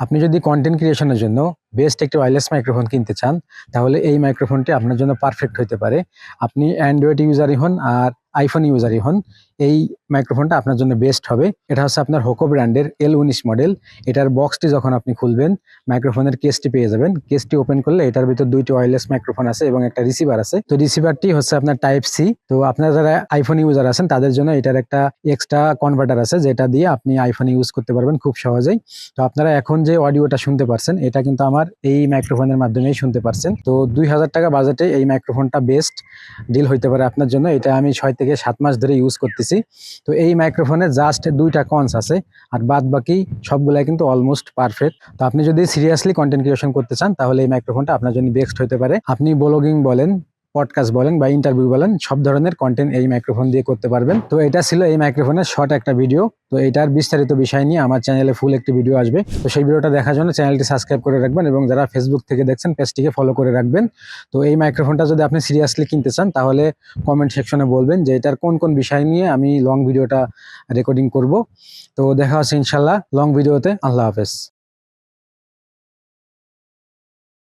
আপনি যদি কন্টেন্ট ক্রিয়েশনের জন্য বেস্ট একটি ওয়্যারলেস মাইক্রোফোন কিনতে চান, তাহলে এই মাইক্রোফোনটি আপনার জন্য পারফেক্ট হতে পারে। আপনি অ্যান্ড্রয়েড ইউজারই হন আর আইফোন ইউজারই হন, এই মাইক্রোফোনটা আপনার জন্য বেস্ট হবে। এটা হচ্ছে আপনার হোকো ব্র্যান্ডের L19 মডেল। এটার বক্সটি যখন আপনি খুলবেন, মাইক্রোফোনের কেসটি পেয়ে যাবেন। কেসটি ওপেন করলে এটার ভিতর দুইটি ওয়্যারলেস মাইক্রোফোন আছে এবং একটা রিসিভার আছে। তো রিসিভারটি হচ্ছে আপনার টাইপ সি। তো আপনারা যারা আইফোন ইউজার আছেন তাদের জন্য এটার একটা এক্সট্রা কনভার্টার আছে, যেটা দিয়ে আপনি আইফোন ইউজ করতে পারবেন খুব সহজেই। তো আপনারা এখন যে অডিওটা শুনতে পারছেন, এটা কিন্তু আমার এই মাইক্রোফোনের মাধ্যমেই শুনতে পারছেন। তো 2000 টাকা বাজেটে এই মাইক্রোফোনটা বেস্ট ডিল হইতে পারে আপনার জন্য। এটা আমি 6 থেকে 7 মাস ধরে ইউজ করতেছি। তো এই মাইক্রোফোনে জাস্ট দুইটা কনস আছে, আর বাদ বাকি সবগুলাই কিন্তু অলমোস্ট পারফেক্ট। তো আপনি যদি সিরিয়াসলি কন্টেন্ট ক্রিয়েশন করতে চান, তাহলে এই মাইক্রোফোনটা আপনার জন্য বেস্ট হতে পারে। আপনি ব্লগিং বলেন, পডকাস্ট বলেন বা ইন্টারভিউ বলেন, সব ধরনের কন্টেন্ট এই মাইক্রোফোন দিয়ে করতে পারবেন। তো এটা ছিল এই মাইক্রোফোনের শর্ট একটা ভিডিও। তো এটার বিস্তারিত বিষয় নিয়ে আমার চ্যানেলে ফুল একটি ভিডিও আসবে। তো সেই ভিডিওটা দেখার জন্য চ্যানেলটি সাবস্ক্রাইব করে রাখবেন, এবং যারা ফেসবুক থেকে দেখছেন পেজটিকে ফলো করে রাখবেন। তো এই মাইক্রোফোনটা যদি আপনি সিরিয়াসলি কিনতে চান, তাহলে কমেন্ট সেকশনে বলবেন যে এটার কোন কোন বিষয় নিয়ে আমি লং ভিডিওটা রেকর্ডিং করব। তো দেখা হচ্ছে ইনশাল্লাহ লং ভিডিওতে। আল্লাহ হাফেজ।